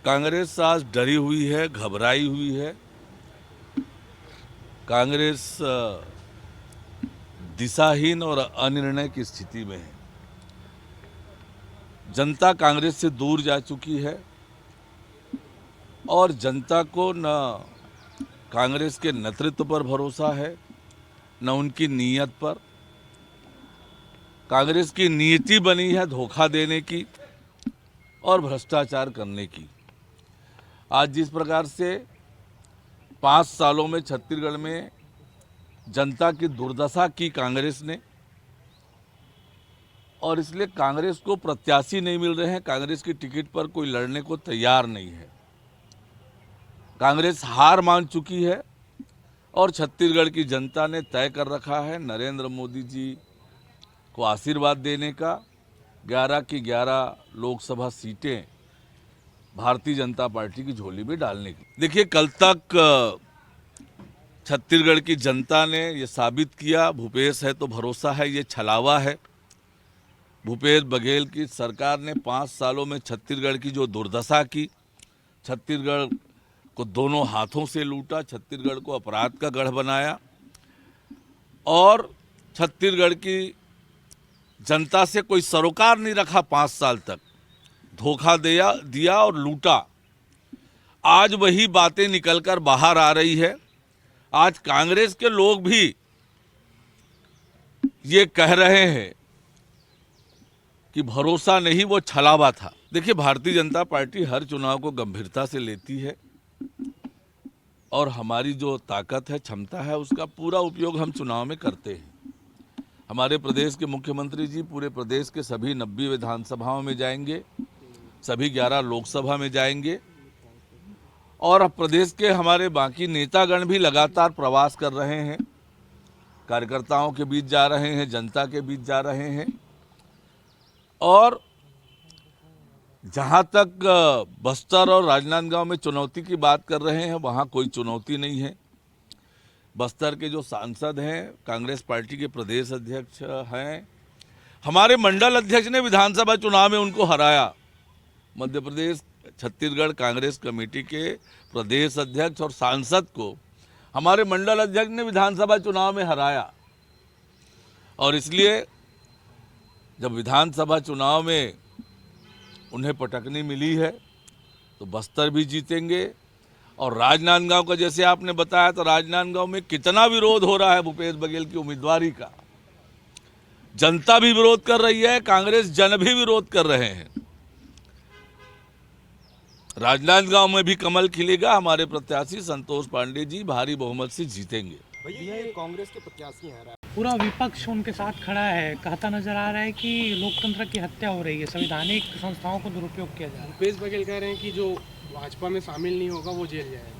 कांग्रेस आज डरी हुई है, घबराई हुई है। कांग्रेस दिशाहीन और अनिर्णय की स्थिति में है। जनता कांग्रेस से दूर जा चुकी है और जनता को न कांग्रेस के नेतृत्व पर भरोसा है, न उनकी नीयत पर। कांग्रेस की नीति बनी है धोखा देने की और भ्रष्टाचार करने की। आज जिस प्रकार से 5 सालों में छत्तीसगढ़ में जनता की दुर्दशा की कांग्रेस ने, और इसलिए कांग्रेस को प्रत्याशी नहीं मिल रहे हैं, कांग्रेस की टिकट पर कोई लड़ने को तैयार नहीं है। कांग्रेस हार मान चुकी है और छत्तीसगढ़ की जनता ने तय कर रखा है नरेंद्र मोदी जी को आशीर्वाद देने का। 11 की 11 लोकसभा सीटें भारतीय जनता पार्टी की झोली में डालने की। देखिए, कल तक छत्तीसगढ़ की जनता ने ये साबित किया, भूपेश है तो भरोसा है, ये छलावा है। भूपेश बघेल की सरकार ने 5 सालों में छत्तीसगढ़ की जो दुर्दशा की, छत्तीसगढ़ को दोनों हाथों से लूटा, छत्तीसगढ़ को अपराध का गढ़ बनाया और छत्तीसगढ़ की जनता से कोई सरोकार नहीं रखा। 5 साल तक धोखा दिया और लूटा। आज वही बातें निकलकर बाहर आ रही है। आज कांग्रेस के लोग भी ये कह रहे हैं कि भरोसा नहीं, वो छलावा था। देखिए, भारतीय जनता पार्टी हर चुनाव को गंभीरता से लेती है और हमारी जो ताकत है, क्षमता है, उसका पूरा उपयोग हम चुनाव में करते हैं। हमारे प्रदेश के मुख्यमंत्री जी पूरे प्रदेश के सभी 90 विधानसभाओं में जाएंगे, सभी 11 लोकसभा में जाएंगे और अब प्रदेश के हमारे बाकी नेतागण भी लगातार प्रवास कर रहे हैं, कार्यकर्ताओं के बीच जा रहे हैं, जनता के बीच जा रहे हैं। और जहां तक बस्तर और राजनांदगांव में चुनौती की बात कर रहे हैं, वहां कोई चुनौती नहीं है। बस्तर के जो सांसद हैं, कांग्रेस पार्टी के प्रदेश अध्यक्ष हैं, हमारे मंडल अध्यक्ष ने विधानसभा चुनाव में उनको हराया। मध्य प्रदेश छत्तीसगढ़ कांग्रेस कमेटी के प्रदेश अध्यक्ष और सांसद को हमारे मंडल अध्यक्ष ने विधानसभा चुनाव में हराया। और इसलिए जब विधानसभा चुनाव में उन्हें पटकनी मिली है तो बस्तर भी जीतेंगे। और राजनांदगांव का जैसे आपने बताया, तो राजनांदगांव में कितना विरोध हो रहा है भूपेश बघेल की उम्मीदवारी का। जनता भी विरोध कर रही है, कांग्रेस जन भी विरोध कर रहे हैं। राजनांदगांव में भी कमल खिलेगा। हमारे प्रत्याशी संतोष पांडे जी भारी बहुमत से जीतेंगे। भैया, ये कांग्रेस के प्रत्याशी हैं, पूरा विपक्ष उनके साथ खड़ा है, कहता नजर आ रहा है कि लोकतंत्र की हत्या हो रही है, संवैधानिक संस्थाओं को दुरुपयोग किया जा रहा है। भूपेश बघेल कह रहे हैं कि जो भाजपा में शामिल नहीं होगा वो जेल जाएगा।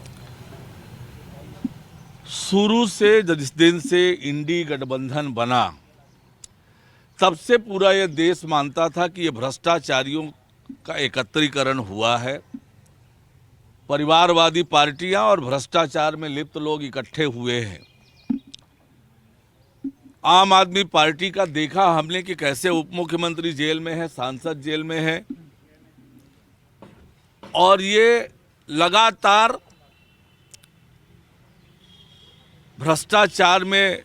शुरू से जिस दिन से इंडी गठबंधन बना, तब से पूरा ये देश मानता था कि ये भ्रष्टाचारियों का एकत्रीकरण हुआ है। परिवारवादी पार्टियां और भ्रष्टाचार में लिप्त लोग इकट्ठे हुए हैं। आम आदमी पार्टी का देखा हमने कि कैसे उप मुख्यमंत्री जेल में है, सांसद जेल में है, और ये लगातार भ्रष्टाचार में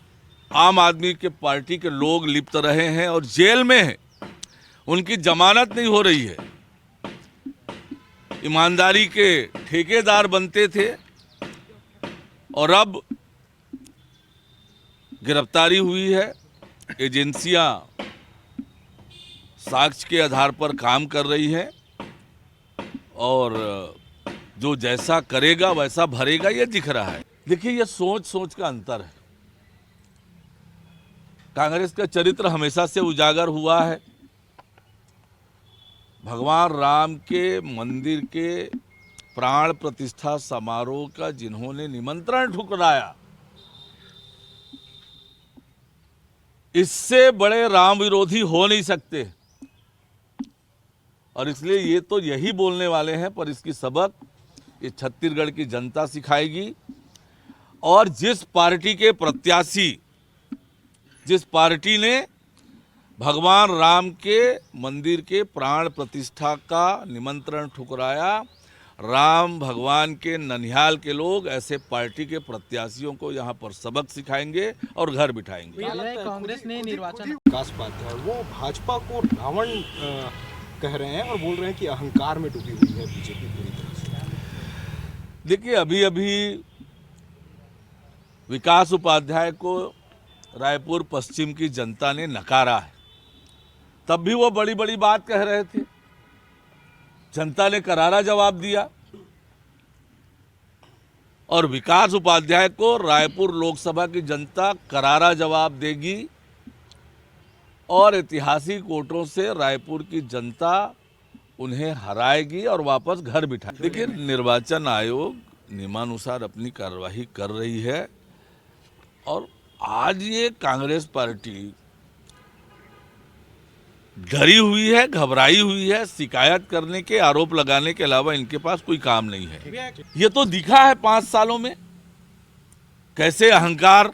आम आदमी के पार्टी के लोग लिप्त रहे हैं और जेल में हैं। उनकी जमानत नहीं हो रही है। ईमानदारी के ठेकेदार बनते थे और अब गिरफ्तारी हुई है। एजेंसियां साक्ष्य के आधार पर काम कर रही हैं और जो जैसा करेगा वैसा भरेगा, ये दिख रहा है। देखिए, ये सोच का अंतर है। कांग्रेस का चरित्र हमेशा से उजागर हुआ है। भगवान राम के मंदिर के प्राण प्रतिष्ठा समारोह का जिन्होंने निमंत्रण ठुकराया, इससे बड़े राम विरोधी हो नहीं सकते। और इसलिए ये तो यही बोलने वाले हैं, पर इसकी सबक ये छत्तीसगढ़ की जनता सिखाएगी। और जिस पार्टी के प्रत्याशी, जिस पार्टी ने भगवान राम के मंदिर के प्राण प्रतिष्ठा का निमंत्रण ठुकराया, राम भगवान के ननिहाल के लोग ऐसे पार्टी के प्रत्याशियों को यहाँ पर सबक सिखाएंगे और घर बिठाएंगे। कांग्रेस ने निर्वाचन विकास उपाध्याय वो भाजपा को रावण कह रहे हैं और बोल रहे हैं कि अहंकार में डूबी हुई है बीजेपी पूरी तरह से। देखिए, अभी अभी विकास उपाध्याय को रायपुर पश्चिम की जनता ने नकारा है, तब भी वो बड़ी बड़ी बात कह रहे थे। जनता ने करारा जवाब दिया और विकास उपाध्याय को रायपुर लोकसभा की जनता करारा जवाब देगी और ऐतिहासिक वोटों से रायपुर की जनता उन्हें हराएगी और वापस घर बिठाएगी। देखिए, निर्वाचन आयोग नियमानुसार अपनी कार्यवाही कर रही है और आज ये कांग्रेस पार्टी डरी हुई है, घबराई हुई है। शिकायत करने के, आरोप लगाने के अलावा इनके पास कोई काम नहीं है। ये तो दिखा है 5 सालों में कैसे अहंकार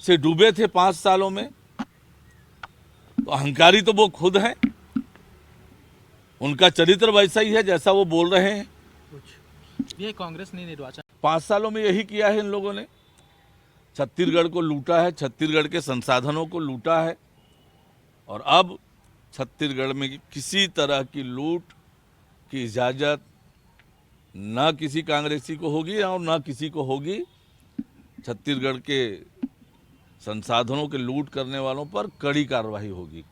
से डूबे थे 5 सालों में। तो अहंकारी तो वो खुद हैं, उनका चरित्र वैसा ही है जैसा वो बोल रहे हैं। ये कांग्रेस ने निर्वाचन 5 सालों में यही किया है इन लोगों ने। छत्तीसगढ़ को लूटा है, छत्तीसगढ़ के संसाधनों को लूटा है और अब छत्तीसगढ़ में किसी तरह की लूट की इजाज़त न किसी कांग्रेसी को होगी और न किसी को होगी। छत्तीसगढ़ के संसाधनों के लूट करने वालों पर कड़ी कार्रवाई होगी।